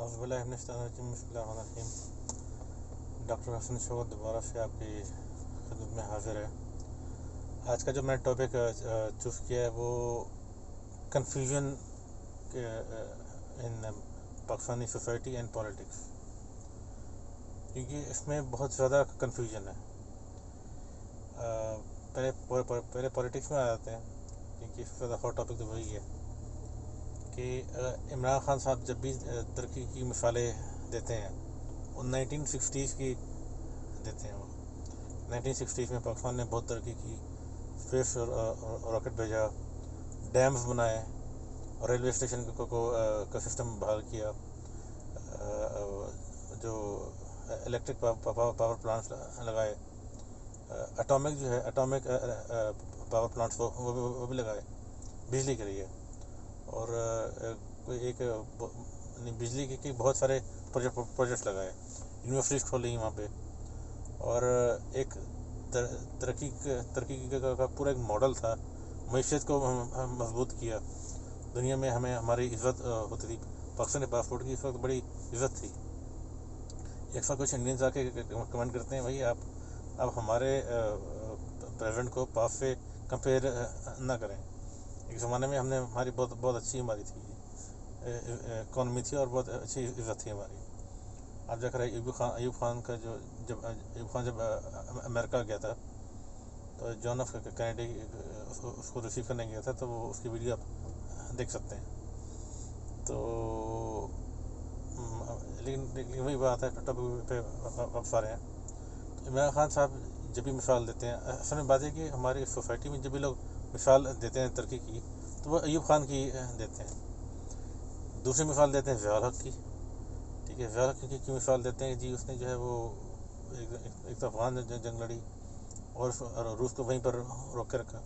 Bismillahirrahmanirrahim. Doctor حسن شوکت دوبارہ سے آپ کی خدمت میں حاضر ہے. آج کا جو میں نے ٹاپک چوز کیا ہے وہ confusion in Pakistani society and politics, کیونکہ اس میں بہت زیادہ کنفیوژن ہے. پہلے پالیٹکس میں آ جاتے ہیں، کیونکہ اس سے زیادہ ہاٹ ٹاپک تو وہی ہے کہ عمران خان صاحب جب بھی ترقی کی مثالیں دیتے ہیں وہ 1960s کی دیتے ہیں. وہ 1960s میں پاکستان نے بہت ترقی کی، اسپیس راکٹ بھیجا، ڈیمز بنائے، ریلوے اسٹیشن کا سسٹم بحال کیا، جو الیکٹرک پاور پلانٹس لگائے، اٹامک پاور پلانٹس وہ بھی لگائے بجلی کے لیے. اور ایک بجلی کے بہت سارے پروجیکٹس لگائے، یونیورسٹیز کھولی وہاں پہ، اور ایک ترقی کا پورا ایک ماڈل تھا. معیشت کو مضبوط کیا. دنیا میں ہماری عزت ہوتی تھی. پاکستان کے پاسپورٹ کی اس وقت بڑی عزت تھی. ایک ساتھ کچھ انڈینز آ کے کمنٹ کرتے ہیں بھائی آپ ہمارے پریزیڈنٹ کو پاس سے کمپیئر نہ کریں. ایک زمانے میں ہماری بہت اچھی ہماری تھی اکانومی تھی اور بہت اچھی عزت تھی ہماری. آپ دیکھ رہے ایوب خان کا جب امریکہ گیا تھا تو جان ایف کینیڈی اس کو ریسیو کرنے گیا تھا، تو وہ اس کی ویڈیو آپ دیکھ سکتے ہیں. تو لیکن وہی بات ہے ٹاپک پہ آپ سارے ہیں. تو عمران خان صاحب جب بھی مثال دیتے ہیں، اصل میں بات ہے کہ ہماری سوسائٹی میں جب بھی لوگ مثال دیتے ہیں ترقی کی تو وہ ایوب خان کی دیتے ہیں. دوسری مثال دیتے ہیں ضیاء الحق کی. ٹھیک ہے، ضیاء الحق کی مثال دیتے ہیں جی اس نے جو ہے وہ ایک تو افغان جنگ لڑی اور روس کو وہیں پر روک کے رکھا.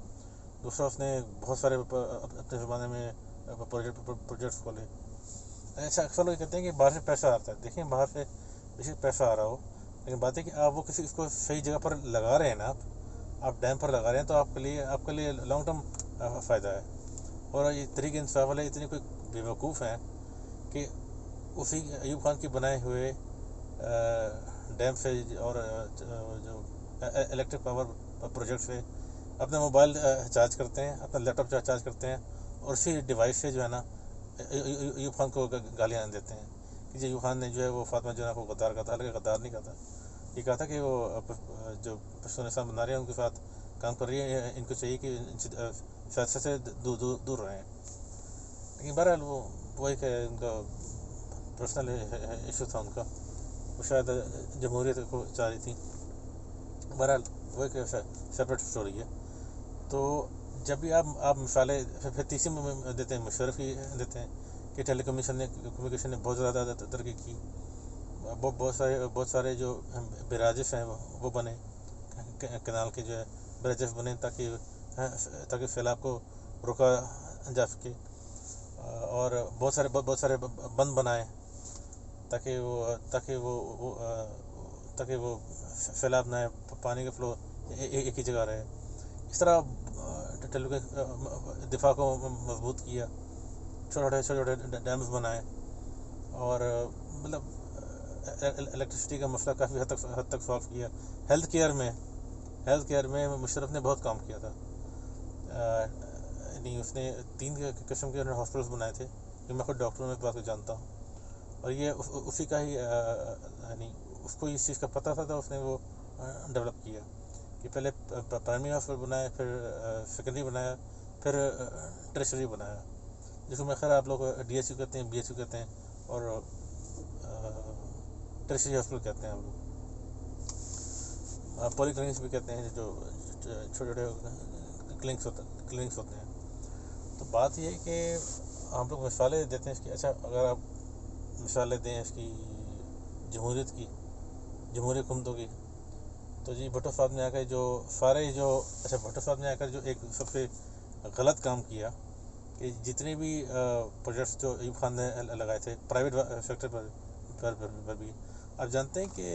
دوسرا اس نے بہت سارے اپنے زمانے میں پروجیکٹس کھولے. ایسا اکثر لوگ کہتے ہیں کہ باہر سے پیسہ آتا ہے. دیکھیں باہر سے کسی پیسہ آ رہا ہو، لیکن بات ہے کہ آپ وہ اس کو صحیح جگہ پر لگا رہے ہیں نا، آپ ڈیم پر لگا رہے ہیں تو آپ کے لیے لانگ ٹرم فائدہ ہے. اور یہ تحریک انصاف والے اتنے کوئی بیوقوف ہیں کہ اسی ایوب خان کے بنائے ہوئے ڈیم سے اور جو الیکٹرک پاور پروجیکٹ سے اپنا موبائل چارج کرتے ہیں، اپنا لیپ ٹاپ چارج کرتے ہیں، اور اسی ڈیوائس سے جو ہے نا ایوب خان کو گالیاں دیتے ہیں کہ جی ایوب خان نے جو ہے وہ فاطمہ جناح کو غدار کہا تھا. حالانکہ غدار نہیں کہا تھا، یہ کہا تھا کہ وہ جو پشتون اسلام بنا رہے ہیں ان کے ساتھ کام کر رہی ہے، ان کو چاہیے کہ ان سیاست سے دور رہیں. لیکن بہرحال وہ ایک ان کا پرسنل ایشو تھا ان کا، وہ شاید جمہوریت کو چاہ رہی تھی. بہرحال وہ ایک سیپریٹ اسٹوری ہے. تو جب بھی آپ مثالیں پھر تیسری میں دیتے ہیں، مشرف کی دیتے ہیں کہ ٹیلی کمیونیکیشن نے بہت زیادہ ترقی کی. بہت سارے جو براجز ہیں وہ بنے، کنال کے جو ہے برجز بنے تاکہ سیلاب کو روکا جا سکے. اور بہت سارے بند بنائے تاکہ وہ سیلاب نہ آئے، پانی کا فلو ایک ہی جگہ رہے. اس طرح دفاع کو مضبوط کیا، چھوٹے ڈیمز بنائے، اور مطلب الیکٹرسٹی کا مسئلہ کافی حد تک سالو کیا. ہیلتھ کیئر میں مشرف نے بہت کام کیا تھا. یعنی اس نے 3 قسم کے ہاسپٹلس بنائے تھے، کہ میں خود ڈاکٹروں میں بات کو جانتا ہوں، اور یہ اسی کا ہی یعنی اس کو اس چیز کا پتہ تھا تو اس نے وہ ڈیولپ کیا کہ پہلے پرائمری ہاسپٹل بنایا، پھر سیکنڈری بنایا، پھر ٹریشری بنایا، جس میں خیر آپ لوگ DSU کہتے ہیں، BSU کہتے ہیں، اور ٹریشری ہاسپٹل کہتے ہیں. ہم لوگ پولی کلینکس بھی کہتے ہیں، جو چھوٹے کلینکس ہوتے ہیں. تو بات یہ ہے کہ ہم لوگ مثالیں دیتے ہیں اس کی. اچھا اگر آپ مثالیں دیں اس کی جمہوری حکومتوں کی، تو جی بھٹو صاحب نے آ کر بھٹو صاحب نے آ کر جو ایک سب سے غلط کام کیا کہ جتنے بھی پروجیکٹس جو ایوب خان نے لگائے تھے پرائیویٹ سیکٹر پر بھی، آپ جانتے ہیں کہ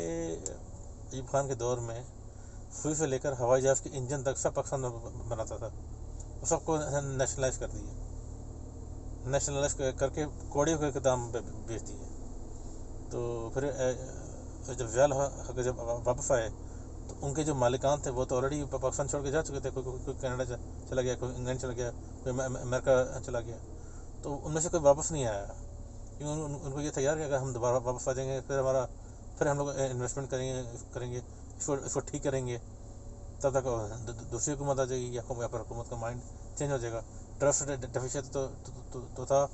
ایوب خان کے دور میں سوئی سے لے کر ہوائی جہاز کے انجن تک سب پاکستان بناتا تھا. وہ سب کو نیشنلائز کر دیا، نیشنلائز کر کے کوڑے کے دام پہ بیچ دیے. تو پھر جب ضیاء الحق جب واپس آئے تو ان کے جو مالکان تھے وہ تو آلریڈی پاکستان چھوڑ کے جا چکے تھے. کوئی کینیڈا چلا گیا, کوئی انگلینڈ چلا گیا, کوئی امریکہ چلا گیا. تو ان میں سے کوئی واپس نہیں آیا, کیونکہ ان کو یہ تھا یار کہ اگر ہم دوبارہ واپس آ جائیں گے پھر ہم لوگ انویسٹمنٹ کریں گے اس کو ٹھیک کریں گے, تب تک دوسری حکومت آ جائے گی یا پھر حکومت کا مائنڈ چینج ہو جائے گا. ٹرسٹ ڈیفیشٹ تو تھا.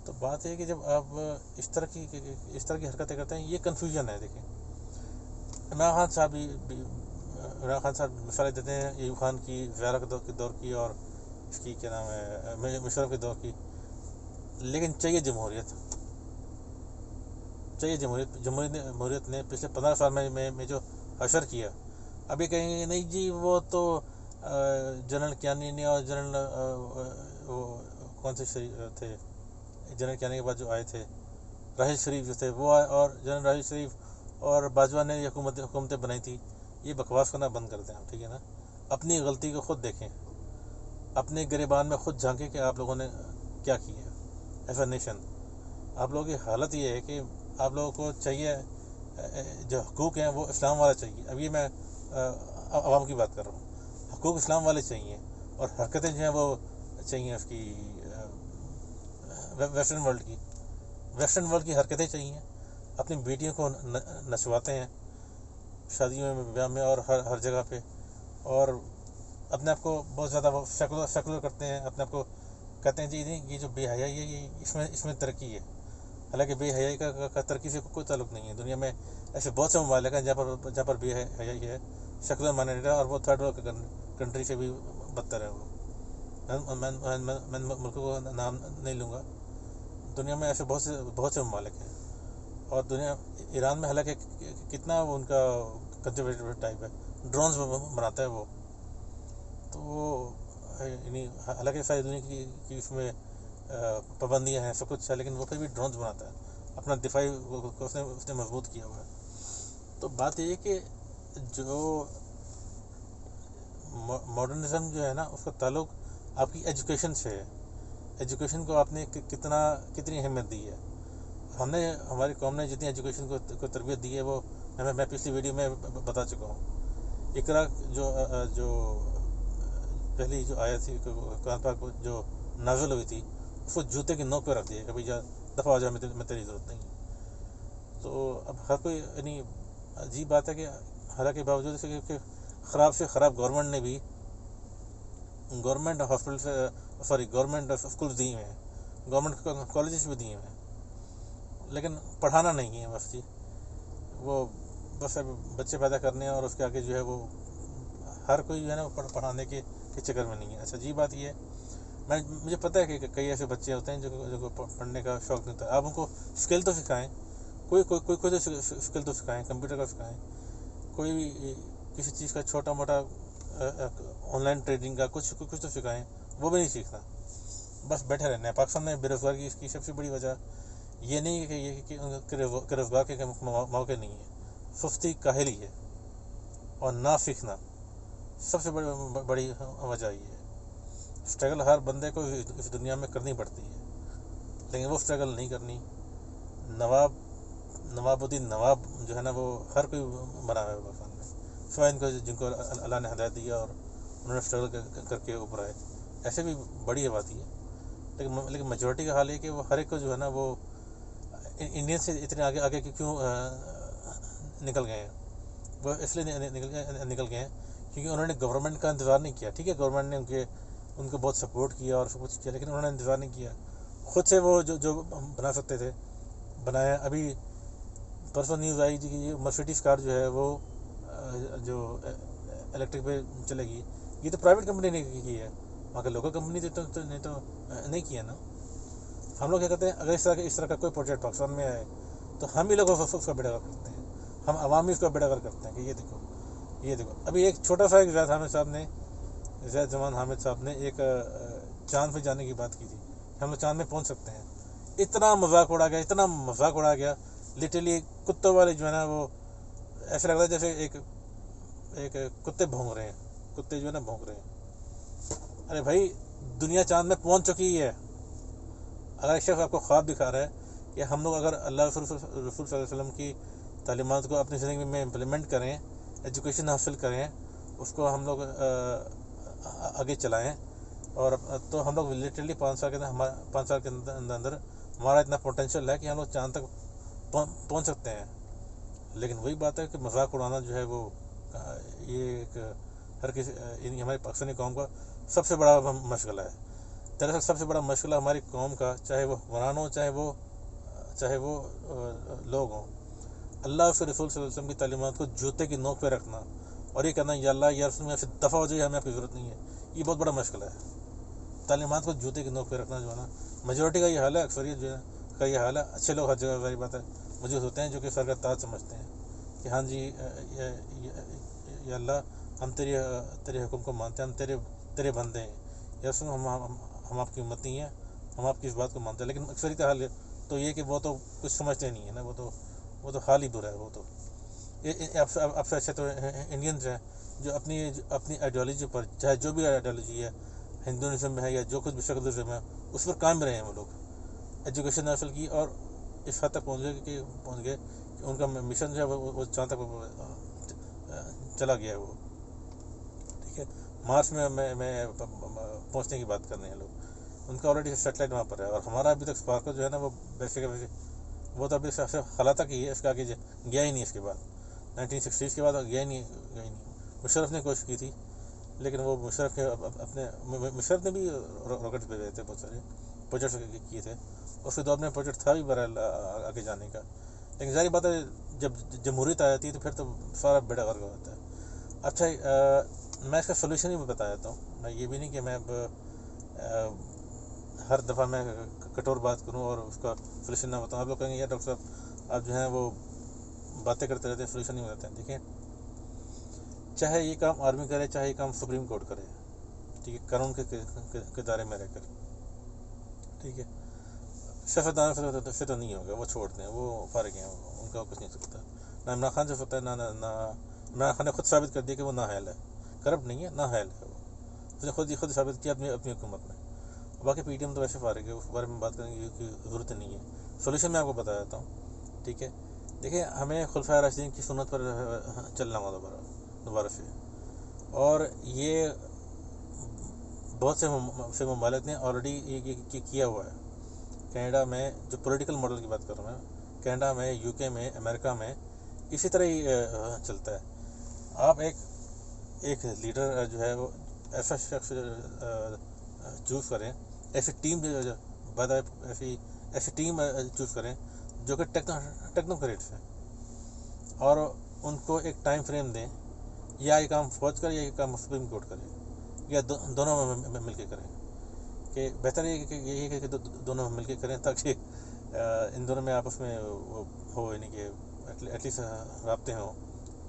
تو بات ہے کہ جب آپ اس طرح کی حرکتیں کرتے ہیں, یہ کنفیوژن ہے. دیکھیں عمران خان صاحب مثالیں دیتے ہیں ایوب خان کی, ضیاء کے دور کی, اور اس کی کیا نام ہے مشرف کے دور کی. لیکن چاہیے جمہوریت نے پچھلے 15 سال میں جو حشر کیا. ابھی کہیں گے نہیں جی وہ تو جنرل کیانی نے اور جنرل وہ کون سے تھے, جنرل کیانی کے بعد جو آئے تھے راحیل شریف جو تھے وہ آئے, اور جنرل راحیل شریف اور باجوہ نے حکومتیں بنائی تھی. یہ بکواس کرنا بند کر دیں آپ, ٹھیک ہے نا. اپنی غلطی کو خود دیکھیں, اپنے گریبان میں خود جھانکیں کہ آپ لوگوں نے کیا کیا ہے ایز اے نیشن. آپ لوگوں کی حالت یہ ہے کہ آپ لوگوں کو چاہیے جو حقوق ہیں وہ اسلام والا چاہیے. اب یہ میں عوام کی بات کر رہا ہوں. حقوق اسلام والے چاہیے, اور حرکتیں جو ہیں وہ چاہیے اس کی ویسٹرن ورلڈ کی حرکتیں چاہیے. اپنی بیٹیوں کو نچواتے ہیں شادیوں میں, بیاہ میں, اور ہر جگہ پہ, اور اپنے آپ کو بہت زیادہ سیکولر کرتے ہیں. اپنے آپ کو کہتے ہیں جی یہ جو بے حیائی ہے یہ اس میں ترقی ہے. حالانکہ بے حیائی کا ترقی سے کوئی تعلق نہیں ہے. دنیا میں ایسے بہت سے ممالک ہیں جہاں پر بے حیائی ہے, سیکولر مائنڈیڈ ہے, اور وہ تھرڈ ورلڈ کنٹری سے بھی بدتر ہے. وہ میں ملکوں کو نام نہیں لوں گا. دنیا میں ایسے بہت سے ممالک ہیں, اور ایران میں حالانکہ کتنا وہ ان کا کنزرویٹو ٹائپ ہے, ڈرونز بناتا ہے وہ. تو وہ یعنی حالانکہ ساری دنیا کی اس میں پابندیاں ہیں, سب کچھ ہے, لیکن وہ پھر بھی ڈرونز بناتا ہے. اپنا دفاعی اس نے مضبوط کیا ہوا ہے. تو بات یہ ہے کہ جو ماڈرنزم جو ہے نا, اس کا تعلق آپ کی ایجوکیشن سے ہے. ایجوکیشن کو آپ نے کتنی اہمیت دی ہے. ہماری قوم نے جتنی ایجوکیشن کو تربیت دی ہے وہ میں پچھلی ویڈیو میں بتا چکا ہوں. اقرا جو پہلی جو آیا تھی قرآن پاک جو نازل ہوئی تھی, اس کو جوتے کی نوک پہ رکھ دیا کہ بھائی دفعہ ہو جائے, میں تیری ضرورت نہیں. تو اب ہر کوئی یعنی عجیب بات ہے کہ حالانکہ باوجود سے کہ خراب سے خراب گورنمنٹ نے بھی گورنمنٹ ہاسپٹل سے گورنمنٹ اسکولس دیے ہوئے ہیں, گورنمنٹ کالجز بھی دیے ہوئے ہیں, لیکن پڑھانا نہیں ہے بس. جی وہ بس بچے پیدا کرنے ہیں, اور اس کے آگے جو ہے وہ ہر کوئی جو ہے نا پڑھانے کے چکر میں نہیں ہے. اچھا جی بات یہ ہے, مجھے پتہ ہے کہ کئی ایسے بچے ہوتے ہیں جو پڑھنے کا شوق نہیں ہوتا. آپ ان کو اسکل تو سکھائیں, کوئی تو اسکل تو سکھائیں, کمپیوٹر کا سکھائیں, کوئی بھی کسی چیز کا چھوٹا موٹا آن لائن ٹریڈنگ کا کچھ تو سکھائیں. وہ بھی نہیں سیکھنا, بس بیٹھے رہنا ہے. پاکستان میں بے روزگاری کی سب سے بڑی وجہ یہ نہیں ہے کہ روزگار کے موقع نہیں ہے, سستی کاہلی ہے, اور نہ سیکھنا سب سے بڑی وجہ یہ ہے. اسٹرگل ہر بندے کو اس دنیا میں کرنی پڑتی ہے, لیکن وہ اسٹرگل نہیں کرنی. نواب الدین نواب جو ہے نا وہ ہر کوئی بنا ہوا ہے پاکستان میں, سوائے ان کو جن کو اللہ نے ہدایت دیا اور انہوں نے اسٹرگل کر کے اوپر آئے. ایسے بھی بڑی آبادی ہے, لیکن میجورٹی کا حال ہے کہ وہ ہر ایک کو جو ہے نا وہ انڈین سے اتنے آگے کیوں نکل گئے ہیں. وہ اس لیے نکل گئے ہیں کیونکہ انہوں نے گورنمنٹ کا انتظار نہیں کیا. ٹھیک ہے, گورنمنٹ نے ان کو بہت سپورٹ کیا اور سب کچھ کیا, لیکن انہوں نے انتظار نہیں کیا. خود سے وہ جو بنا سکتے تھے بنایا. ابھی پرسوں نیوز آئی جی کہ مرسیڈیز کار جو ہے وہ جو الیکٹرک پہ چلے گی, یہ تو پرائیویٹ کمپنی نے کی ہے, وہاں کے لوکل کمپنی نے تو نہیں کیا نا. ہم لوگ کیا کرتے ہیں, اگر اس طرح کا کوئی پروجیکٹ پاکستان میں آئے تو ہم ہی لوگ اس کا بیڑا غرق کرتے ہیں, ہم عوامی اس کا بیڑا غرق کرتے ہیں کہ یہ دیکھو. ابھی ایک چھوٹا سا زید زمان حامد صاحب نے ایک چاند پہ جانے کی بات کی تھی, ہم لوگ چاند میں پہنچ سکتے ہیں. اتنا مذاق اڑا گیا لٹرلی. کتوں والے جو ہے نا وہ ایسا لگ رہا ہے جیسے ایک کتے بھونک رہے ہیں, کتے جو ہے نا بھونک رہے ہیں. ارے بھائی دنیا چاند میں پہنچ چکی ہے. اگر ایک شخص آپ کو خواب دکھا رہا ہے کہ ہم لوگ اگر اللہ رسول صلی اللہ علیہ وسلم کی تعلیمات کو اپنی زندگی میں امپلیمنٹ کریں، ایجوکیشن حاصل کریں، اس کو ہم لوگ آگے چلائیں، اور تو ہم لوگ لٹرلی 5 سال کے اندر ہمارا اتنا پوٹینشیل ہے کہ ہم لوگ چاند تک پہنچ سکتے ہیں۔ لیکن وہی بات ہے کہ مذاق اڑانا جو ہے وہ یہ ایک ہر کسی ہماری پاکستانی قوم کا سب سے بڑا مشغلہ ہے۔ دراصل سب سے بڑا مشغلہ ہماری قوم کا، چاہے وہ حکمران ہو، چاہے وہ لوگ ہوں، اللہ اس کے رسول صلی اللہ علیہ وسلم کی تعلیمات کو جوتے کی نوک پہ رکھنا اور یہ کہنا یا اللہ یا رسول میں سے دفع ہو جائے، ہمیں آپ کی ضرورت نہیں ہے، یہ بہت بڑا مشغلہ ہے۔ تعلیمات کو جوتے کی نوک پہ رکھنا جو ہے نا، میجورٹی کا یہ حال ہے، اکثریت جو ہے کا یہ حال ہے۔ اچھے لوگ ہر جگہ ظاہر بات ہے موجود ہوتے ہیں جو کہ سر کا تاج سمجھتے ہیں کہ ہاں جی یا اللہ ہم تیرے حکم کو مانتے ہیں، ہم تیرے بندے ہیں، یا رسول ہم آپ کی امتی ہیں، ہم آپ کی اس بات کو مانتے ہیں۔ لیکن اکثریت کا حال تو یہ کہ وہ تو کچھ سمجھتے نہیں ہیں نا، وہ تو حال ہی برا ہے۔ وہ تو اب سے اچھے تو انڈینز ہیں جو اپنی آئیڈیالوجی پر، چاہے جو بھی آئیڈیالوجی ہے، ہندوازم میں ہے یا جو کچھ بھی سیکولرزم ہے، اس پر قائم رہے ہیں۔ وہ لوگ ایجوکیشن حاصل کی اور اس حد تک پہنچ گئے کہ ان کا مشن جو ہے وہ جہاں تک چلا گیا ہے وہ، ٹھیک ہے۔ مارس میں پہنچنے کی بات کر رہے ہیں لوگ، ان کا آلریڈی سیٹلائٹ وہاں پر ہے، اور ہمارا ابھی تک اسپارکل جو ہے نا وہ ویسے وہ تو ابھی خلا تک ہی ہے، اس کا آگے گیا ہی نہیں۔ اس کے بعد 1960 کے بعد گیا ہی نہیں۔ مشرف نے کوشش کی تھی، لیکن وہ مشرف نے بھی راکٹس بھیجے تھے، بہت سارے پروجیکٹس کیے تھے، اس کے دور میں پروجیکٹ تھا بھی برحال آگے جانے کا، لیکن ظاہر بات ہے جب جمہوریت آ جاتی ہے تو پھر تو سارا بیڑا غرق ہو جاتا ہے۔ اچھا میں اس کا سولوشن ہی بتا دیتا ہوں، میں یہ بھی نہیں کہ میں ہر دفعہ میں کٹور بات کروں اور اس کا سولوشن نہ بتاؤں۔ آپ لوگ کہیں گے یار ڈاکٹر صاحب آپ جو ہیں وہ باتیں کرتے رہتے ہیں، سولوشن نہیں بتاتے ہیں۔ دیکھیں، چاہے یہ کام آرمی کرے، چاہے یہ کام سپریم کورٹ کرے، ٹھیک ہے، قانون کے دائرے میں رہ کر، ٹھیک ہے، سیاستدان سے تو نہیں ہوگا، وہ چھوڑ دیں، وہ فارغ ہیں، ان کا کچھ نہیں سکتا۔ نہ عمران خان سے سکتا ہے، نہ عمران خان نے خود ثابت کر دیا کہ وہ نااہل ہے، کرپٹ نہیں ہے، نااہل ہے، وہ اس نے خود ثابت کیا اپنی حکومت میں۔ باقی پی ٹی ایم تو ویسے فارغ ہے، اس بارے میں بات کرنے کی ضرورت نہیں ہے۔ سولوشن میں آپ کو بتا دیتا ہوں، ٹھیک ہے۔ دیکھیں، ہمیں خلفائے راشدین کی سنت پر چلنا ہوگا دوبارہ سے، اور یہ بہت سے ممالک نے آلریڈی یہ کیا ہوا ہے۔ کینیڈا میں جو پولیٹیکل ماڈل کی بات کر رہا ہوں میں، کینیڈا میں، یو کے میں، امریکہ میں اسی طرح ہی چلتا ہے۔ آپ ایک لیڈر جو ہے وہ ایسا شخص چوز کریں، ایسی ٹیم ایسی ٹیم چوز کریں جو کہ ٹیکنوکریٹس ہیں، اور ان کو ایک ٹائم فریم دیں، یا یہ کام فوج کرے یا یہ کام سپریم کورٹ کرے، یا دونوں میں مل کے کریں۔ کہ بہتر یہ کہ دونوں مل کے کریں، تاکہ ان دونوں میں آپس میں وہ ہو، یعنی کہ ایٹ لیسٹ رابطے ہوں،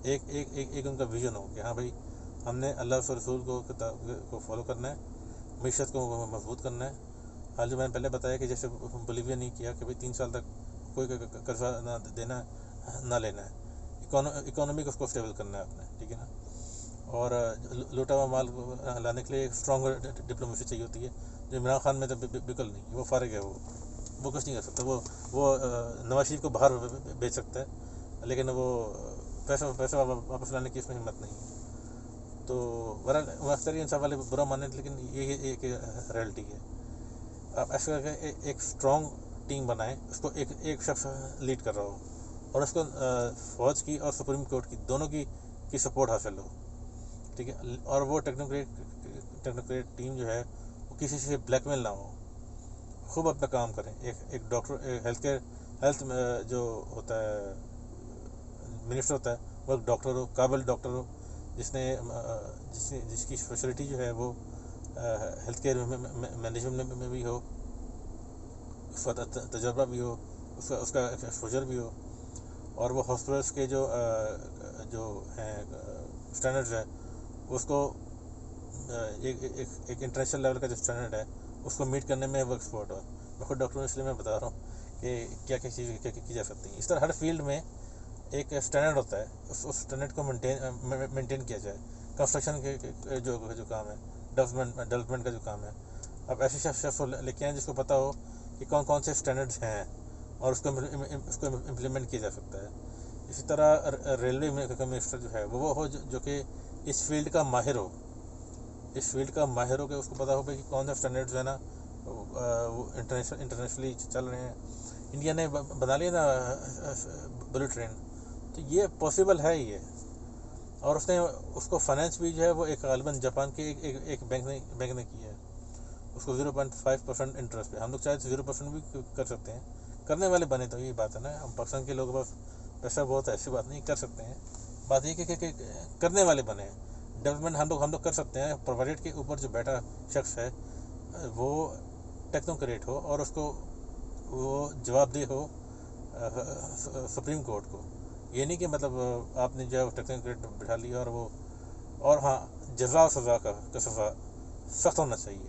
ایک ان کا ویژن ہو کہ ہاں بھائی ہم نے اللہ و رسول کو فالو کرنا ہے، معیشت کو مضبوط کرنا ہے۔ حال جو میں نے پہلے بتایا کہ جیسے بولیویا نہیں کیا کہ بھائی 3 سال تک کوئی قرضہ نہ دینا ہے، نہ لینا ہے، اکانومی کو اس کو اسٹیبل کرنا ہے آپ نے، ٹھیک ہے نا۔ اور لوٹا ہوا مال لانے کے لیے ایک اسٹرانگ ڈپلومیسی چاہیے ہوتی ہے، جو عمران خان میں تو بالکل نہیں، وہ فارغ ہے، وہ کچھ نہیں کر سکتا۔ وہ نواز شریف کو باہر بیچ سکتا ہے، لیکن وہ پیسہ واپس لانے کی اس میں ہمت نہیں ہے۔ تو بہرحال اکثر انصاف والے برا مانے، لیکن یہ ایک ریئلٹی ہے۔ آپ ایسا کر کے ایک اسٹرانگ ٹیم بنائیں، اس کو ایک شخص لیڈ کر رہا ہو، اور اس کو فوج کی اور سپریم کورٹ کی دونوں کی سپورٹ حاصل ہو، ٹھیک ہے، اور وہ ٹیکنوکریٹ ٹیم جو ہے وہ کسی سے بلیک میل نہ ہو، خوب اپنا کام کریں۔ ایک ڈاکٹر، ہیلتھ جو ہوتا ہے منسٹر ہوتا ہے، وہ ایک ڈاکٹر ہو، قابل ڈاکٹر ہو، جس کی اسپیشلٹی جو ہے وہ ہیلتھ کیئر مینجمنٹ میں بھی ہو، اس کا تجربہ بھی ہو، اس کا ایکسپوجر بھی ہو، اور وہ ہاسپٹلس کے جو ہیں اسٹینڈرڈز ہے اس کو ایک انٹرنیشنل لیول کا جو اسٹینڈرڈ ہے اس کو میٹ کرنے میں وہ ایکسپرٹ ہو۔ میں خود ڈاکٹر ہوں، اس لیے میں بتا رہا ہوں کہ کیا کیا چیزیں کی جا سکتی ہیں۔ اس طرح ہر فیلڈ میں ایک اسٹینڈرڈ ہوتا ہے، اس اسٹینڈرڈ کو مینٹین کیا جائے۔ کنسٹرکشن کے جو کام ہے، ڈیولپمنٹ کا جو کام ہے، اب ایسے شخص کو لے کے آئیں جس کو پتہ ہو کہ کون سے اسٹینڈرڈز ہیں اور اس کو امپلیمنٹ کیا جا سکتا ہے. اسی طرح ریلوے منسٹر جو ہے وہ ہو جو کہ اس فیلڈ کا ماہر ہو، اس فیلڈ کا ماہر ہو کہ اس کو پتہ ہو کہ کون سے اسٹینڈرڈ جو ہے نا وہ انٹرنیشنلی چل رہے ہیں. انڈیا نے بنا لیا نا بلٹ ٹرین، تو یہ پاسبل ہے یہ. اور اس کو فائنینس بھی جو ہے وہ ایک غالباً جاپان کے ایک بینک نے کی ہے، اس کو 0.5% انٹرسٹ پہ. ہم لوگ چاہے تو 0% بھی کر سکتے ہیں، کرنے والے بنے تو یہی بات ہے نا. ہم پاکستان کے لوگ بس پیسہ بہت ایسی بات نہیں کر سکتے ہیں. بات یہ کہ کرنے والے بنے ہیں. ڈیولپمنٹ ہم لوگ کر سکتے ہیں، پرووائڈیڈ کے اوپر جو بیٹھا شخص ہے وہ ٹیکنوکریٹ ہو اور اس کو وہ جواب دہ ہو سپریم کورٹ کو. یہ نہیں کہ مطلب آپ نے جو ہے ٹیکنوکریٹ بٹھا لیا اور ہاں جزا و سزا کا سزا سخت ہونا چاہیے،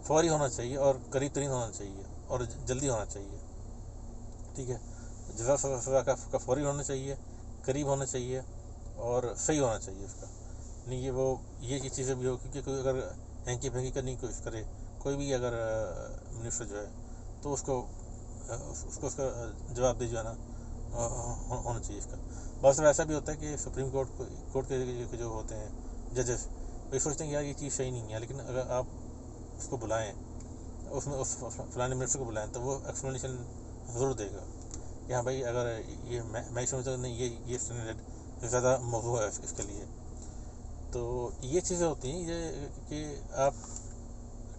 فوری ہونا چاہیے اور قریب ترین ہونا چاہیے اور جلدی ہونا چاہیے. ٹھیک ہے، جزا سزا کا فوری ہونا چاہیے، قریب ہونا چاہیے اور صحیح ہونا چاہیے اس کا. نہیں یہ چیزیں بھی ہو کیونکہ کوئی اگر ہینکی پھینکی کرنے کی کوشش کرے، کوئی بھی اگر منسٹر جو ہے تو اس کو اس کا جواب دے جو ہے نا ہونا چاہیے اس کا. بہت سارا ایسا بھی ہوتا ہے کہ سپریم کورٹ کے جو ہوتے ہیں ججز وہ سوچتے ہیں کہ یار یہ چیز صحیح نہیں ہے، لیکن اگر آپ اس کو بلائیں، اس فلانے منسٹر کو بلائیں تو وہ ایکسپلینیشن ضرور دے گا کہ ہاں بھائی اگر یہ میں سمجھتا ہوں نہیں یہ اسٹینڈرڈ زیادہ موضوع ہے اس کے لیے. تو یہ چیزیں ہوتی ہیں یہ کہ آپ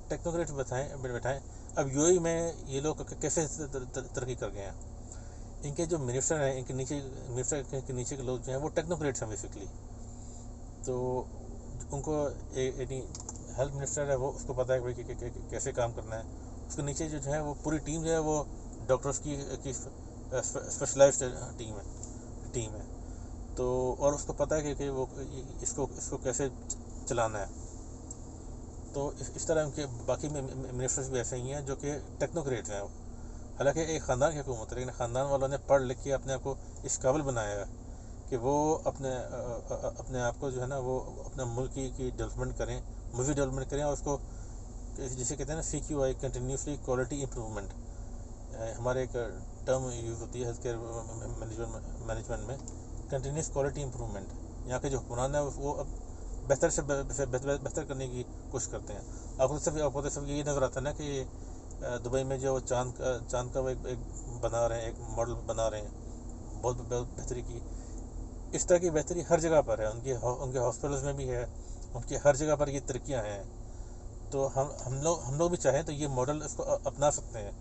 ٹیکنوکریٹ بٹھائیں. اب یہ لوگ کیسے ترقی کر گئے ہیں. ان کے جو منسٹر ہیں، ان کے نیچے منسٹر کے نیچے کے لوگ جو ہیں وہ ٹیکنوکریٹس ہیں بیسکلی. تو ان کو ہیلتھ منسٹر ہے وہ اس کو پتہ ہے کہ کیسے کام کرنا ہے. اس کے نیچے جو ہے وہ پوری ٹیم جو ہے وہ ڈاکٹرس کی اسپیشلائزڈ ٹیم ہے. تو اور اس کو پتہ ہے کہ وہ اس کو کیسے چلانا ہے. تو اس طرح ان کے باقی منسٹرز بھی ایسے ہی ہیں جو کہ ٹیکنوکریٹ ہیں. حالانکہ ایک خاندان کی حکومت ہے، لیکن خاندان والوں نے پڑھ لکھ کے اپنے آپ کو اس قابل بنایا ہے کہ وہ اپنے آپ کو جو ہے نا وہ اپنے ملک کی ڈیولپمنٹ کریں، ملکی ڈیولپمنٹ کریں. اور اس کو جسے کہتے ہیں نا CQI کنٹینیوسلی کوالٹی امپرومنٹ، ہمارے ایک ٹرم یوز ہوتی ہے ہیلتھ کیئر مینجمنٹ میں، کنٹینیوس کوالٹی امپرومنٹ. یہاں کے جو حکمران ہیں وہ اب بہتر سے بہتر کرنے کی کوشش کرتے ہیں. آپ کو سب یہ نظر آتا ہے نا کہ دبئی میں جو چاند کا وہ ایک بنا رہے ہیں، ایک ماڈل بنا رہے ہیں بہت بہتری کی. اس طرح کی بہتری ہر جگہ پر ہے، ان کے ہاسپٹلز میں بھی ہے، ان کی ہر جگہ پر یہ ترقیاں ہیں. تو ہم لوگ بھی چاہیں تو یہ ماڈل اس کو اپنا سکتے ہیں،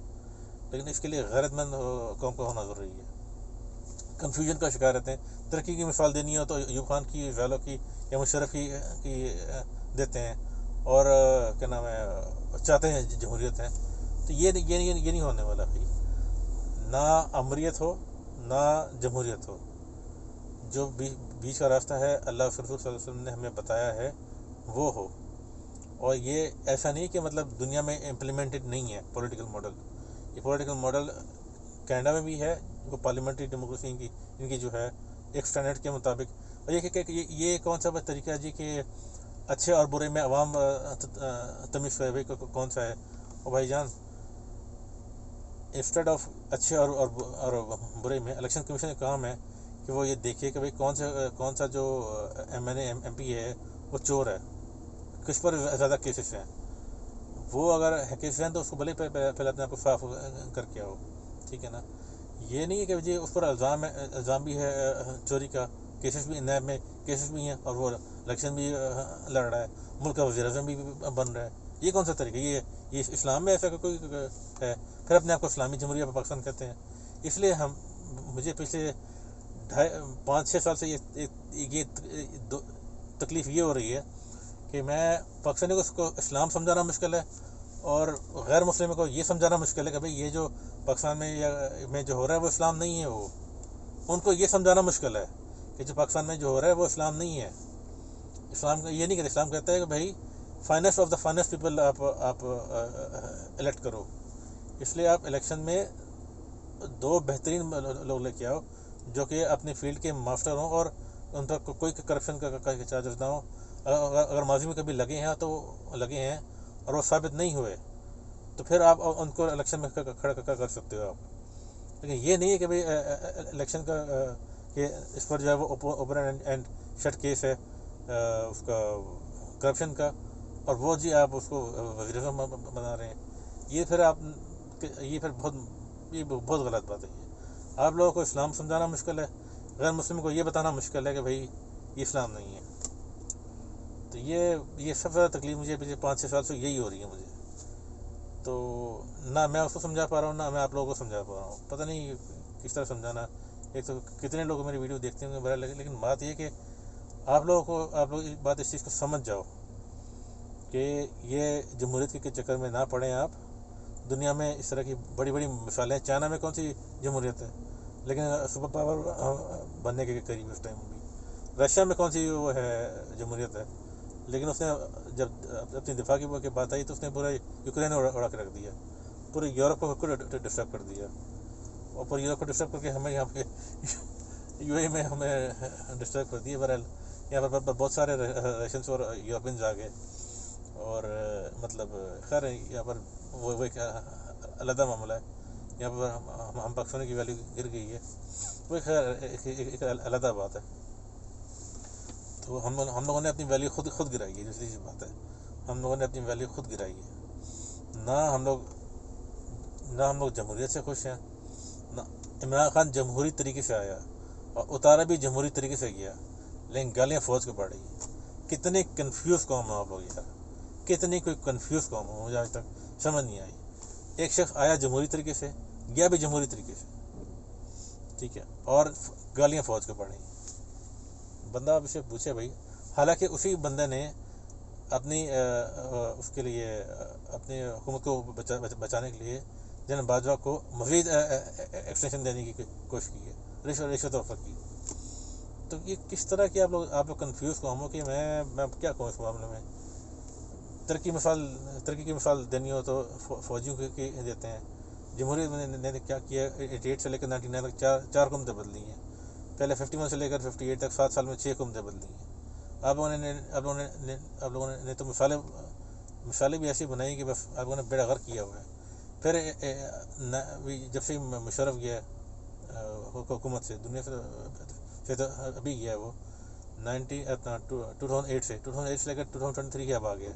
لیکن اس کے لیے غیرت مند قوم کا ہونا ضروری ہے. کنفیوژن کا شکار رہتے ہیں. ترقی کی مثال دینی ہو تو ایوب خان کی، ویلو کی یا مشرف کی دیتے ہیں، اور کیا نام ہے چاہتے ہیں جمہوریت ہے. تو یہ نہیں ہونے والا بھائی. نہ امریت ہو نہ جمہوریت ہو. جو بیچ کا راستہ ہے اللہ رسول صلی اللہ علیہ وسلم نے ہمیں بتایا ہے وہ ہو. اور یہ ایسا نہیں کہ مطلب دنیا میں امپلیمنٹڈ نہیں ہے پولیٹیکل ماڈل. یہ پولیٹیکل ماڈل کینیڈا میں بھی ہے، وہ پارلیمنٹری ڈیموکریسی ان کی جو ہے ایک اسٹینڈرڈ کے مطابق. اور یہ کون سا طریقہ ہے جی کہ اچھے اور برے میں عوام تمیز کرے بھائی کون سا ہے. اور بھائی جان انسٹیڈ آف اچھے اور برے میں الیکشن کمیشن کا کام ہے کہ وہ یہ دیکھے کہ بھائی کون سا جو MP ہے وہ چور ہے، کس پر زیادہ کیسز ہیں. وہ اگر کیسز ہیں تو اس کو بھلے پہلے اپنے آپ کو صاف کر کے آؤ. ٹھیک ہے نا. یہ نہیں ہے کہ جی اس پر الزام بھی ہے چوری کا، کیسز بھی نیب میں کیسز بھی ہیں اور وہ الیکشن بھی لڑ رہا ہے، ملک کا وزیر اعظم بھی بن رہا ہے. یہ کون سا طریقہ؟ یہ اسلام میں ایسا کوئی ہے؟ پھر اپنے آپ کو اسلامی جمہوریہ پاکستان کہتے ہیں. اس لیے مجھے پچھلے 5-6 سال سے یہ تکلیف یہ ہو رہی ہے کہ میں پاکستانی کو اسلام سمجھانا مشکل ہے اور غیر مسلم کو یہ سمجھانا مشکل ہے کہ بھئی یہ جو پاکستان میں جو ہو رہا ہے وہ اسلام نہیں ہے. وہ ان کو یہ سمجھانا مشکل ہے کہ جو پاکستان میں جو ہو رہا ہے وہ اسلام نہیں ہے. اسلام یہ نہیں کہتا. اسلام کہتا ہے کہ بھائی finest of the finest people آپ الیکٹ کرو. اس لیے آپ الیکشن میں 2 بہترین لوگ لے کے آؤ جو کہ اپنی فیلڈ کے ماسٹر ہوں اور ان پر کوئی کرپشن کا چارجز نہ ہو. اگر ماضی میں کبھی لگے ہیں تو لگے ہیں اور وہ ثابت نہیں ہوئے تو پھر آپ ان کو الیکشن میں کھڑا کر سکتے ہو آپ. لیکن یہ نہیں ہے کہ بھائی الیکشن کا کہ اس پر جو ہے وہ اوپن اینڈ شٹ کیس ہے اس کا کرپشن کا، اور وہ جی آپ اس کو وزیر اعظم بنا رہے ہیں. یہ پھر بہت غلط بات ہے. آپ لوگوں کو اسلام سمجھانا مشکل ہے، غیر مسلم کو یہ بتانا مشکل ہے کہ بھائی یہ اسلام نہیں ہے. تو یہ سب سے زیادہ تکلیف مجھے پچھلے 5-6 سال سے یہی ہو رہی ہے مجھے. تو نہ میں اس کو سمجھا پا رہا ہوں، نہ میں آپ لوگوں کو سمجھا پا رہا ہوں. پتہ نہیں کس طرح سمجھانا. ایک تو کتنے لوگ میری ویڈیو دیکھتے ہوں گے برا لگے، لیکن بات یہ کہ آپ لوگ بات اس چیز کو سمجھ جاؤ کہ یہ جمہوریت کے چکر میں نہ پڑیں آپ. دنیا میں اس طرح کی بڑی بڑی مثالیں ہیں. چائنا میں کون سی جمہوریت ہے لیکن سپر پاور بننے کے قریب اس ٹائم بھی. رشیا میں کون سی وہ ہے جمہوریت ہے، لیکن اس نے جب اپنی دفاع کی بات آئی تو اس نے پورا یوکرین اڑا کے رکھ دیا، پورے یورپ کو ڈسٹرب کر دیا، اور پورے یورپ کو ڈسٹرب کر کے ہمیں یہاں پہ یو اے میں ہمیں ڈسٹرب کر دیا. بہرحال یہاں پر بہت سارے رشینس اور یورپینز آ گئے، اور مطلب خیر یہاں پر وہ ایک علیحدہ معاملہ ہے. یہاں پر ہم پاکستانی کی ویلیو گر گئی ہے، وہ خیر ایک علیحدہ بات ہے. تو ہم لوگوں نے اپنی ویلیو خود گرائی ہے. دوسری بات ہے ہم لوگوں نے اپنی ویلیو خود گرائی ہے. نہ ہم لوگ جمہوریت سے خوش ہیں. نہ عمران خان جمہوری طریقے سے آیا اور اتارا بھی جمہوری طریقے سے گیا، لیکن گالیاں فوج کو پڑ رہی ہیں. کتنے کنفیوز قوم ہیں آپ لوگ یار، کتنی کوئی کنفیوز قوم ہے، مجھے آج تک سمجھ نہیں آئی. ایک شخص آیا جمہوری طریقے سے، گیا بھی جمہوری طریقے سے، ٹھیک ہے، اور گالیاں فوج کو پڑ رہی ہیں. بندہ آپ اسے پوچھے بھائی، حالانکہ اسی بندے نے اپنی اس کے لیے اپنی حکومت کو بچانے کے لیے جنرل باجوہ کو مزید ایکسٹینشن دینے کی کوشش کی ہے، رشوت آفر کی. تو یہ کس طرح کی آپ لوگ کنفیوز قوم ہو کہ میں کیا کہوں اس معاملے میں. ترقی کی مثال دینی ہو تو فوجیوں کی دیتے ہیں. جمہوریت نے کیا کیا، 88 سے لے کر 99 تک چار حکومتیں بدلی ہیں. پہلے 51 سے لے کر 58 تک 7 سال میں 6 حکومتیں بدلی ہیں. آپ لوگوں نے تو مثالیں بھی ایسی بنائی کہ بس آپ لوگوں نے بیڑا غرق کیا ہوا ہے. پھر جب سے مشرف گیا حکومت سے، دنیا سے تو ابھی گیا وہ 2008 سے لے کر 2023 کے اب آ گیا.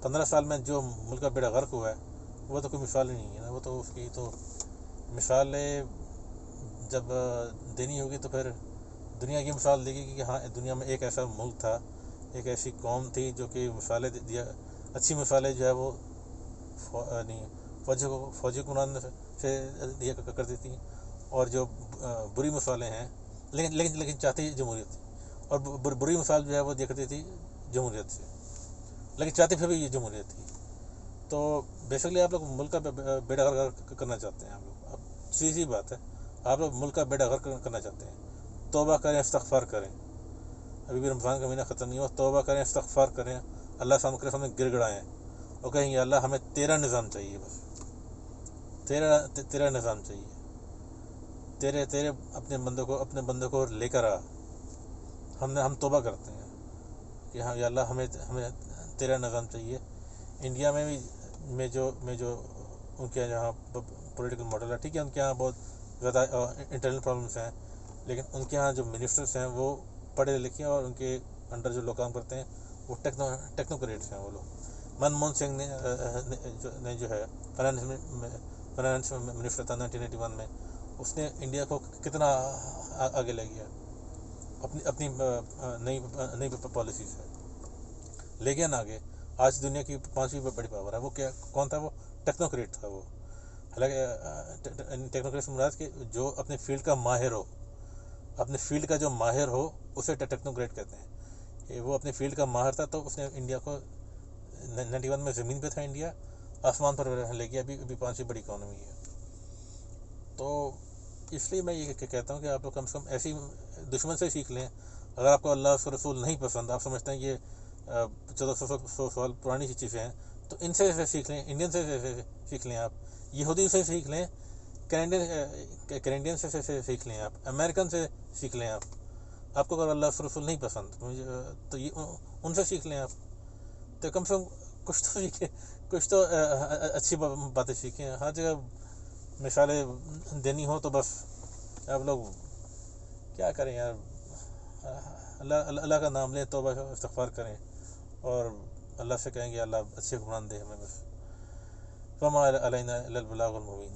15 سال میں جو ملک کا بیڑا غرق ہوا ہے وہ تو کوئی مثال ہی نہیں ہے نا. وہ تو اس کی تو مثالیں جب دینی ہوگی تو پھر دنیا کی مثال دے گی کہ ہاں دنیا میں ایک ایسا ملک تھا، ایک ایسی قوم تھی جو کہ مثالیں دیا، اچھی مثالیں جو ہے وہ فوجی حکمران سے دیا کرتی تھیں، اور جو بری مثالیں ہیں لیکن چاہتی جمہوریت تھی، اور بری مثال جو ہے وہ دیا کرتی تھی جمہوریت سے، لیکن چاہتے پھر بھی یہ جمہوریت تھی. تو بیسکلی آپ لوگ ملک کا بیڑا غرق کرنا چاہتے ہیں. آپ لوگ اب سیدھی بات ہے، آپ لوگ ملک کا بیڑا غرق کرنا چاہتے ہیں. توبہ کریں، استغفار کریں. ابھی بھی رمضان کا مہینہ ختم نہیں ہوا. توبہ کریں، استغفار کریں، اللہ کے سامنے گر گڑائیں اور کہیں یا اللہ ہمیں تیرا نظام چاہیے، بس تیرا نظام چاہیے. تیرے اپنے بندوں کو لے کر آ. ہم توبہ کرتے ہیں کہ ہاں یا اللہ ہمیں تیرا نظام چاہیے. انڈیا میں بھی جو ان کے جہاں پولیٹیکل ماڈل ہے، ٹھیک ہے، ان کے یہاں بہت زیادہ انٹرنل پرابلمس ہیں، لیکن ان کے یہاں جو منسٹرس ہیں وہ پڑھے لکھے ہیں، اور ان کے انڈر جو لوگ کام کرتے ہیں وہ ٹیکنوکریٹس ہیں. وہ لوگ منموہن سنگھ نے جو ہے فائنانس منسٹر تھا 1981 میں، اس نے انڈیا کو کتنا آگے لے گیا اپنی نئی پالیسی سے، لے گیا نا آگے. آج دنیا کی 5ویں بڑی پاور ہے. وہ کون تھا؟ وہ ٹیکنوکریٹ تھا. وہ حالانکہ ٹیکنوکریٹ سے مراد کہ جو اپنے فیلڈ کا ماہر ہو، اپنے فیلڈ کا جو ماہر ہو اسے ٹیکنوکریٹ کہتے ہیں. وہ اپنے فیلڈ کا ماہر تھا، تو اس نے انڈیا کو 91 میں زمین پہ تھا انڈیا، آسمان پر لے گیا. ابھی 5ویں بڑی اکانومی ہے. تو اس لیے میں یہ کہتا ہوں کہ آپ لوگ کم سے کم ایسی دشمن سے سیکھ لیں. اگر آپ کو اللہ اس کا رسول نہیں پسند، آپ سمجھتے ہیں یہ 1400 سال پرانی سی چیزیں ہیں، تو ان سے سیکھ لیں، انڈین سے سیکھ لیں، آپ یہودی سے سیکھ لیں، کینیڈین سے سیکھ لیں، آپ امریکن سے سیکھ لیں. آپ کو اگر اللہ اس رسول نہیں پسند تو یہ ان سے سیکھ لیں. آپ تو کم سے کم کچھ تو اچھی باتیں سیکھیں. ہر جگہ مثالیں دینی ہو تو بس آپ لوگ کیا کریں یار، اللہ کا نام لیں، توبہ استغفار کریں اور اللہ سے کہیں گے اللہ اچھے حکمران دے ہمیں بس. وما علینا الا البلاغ المبین.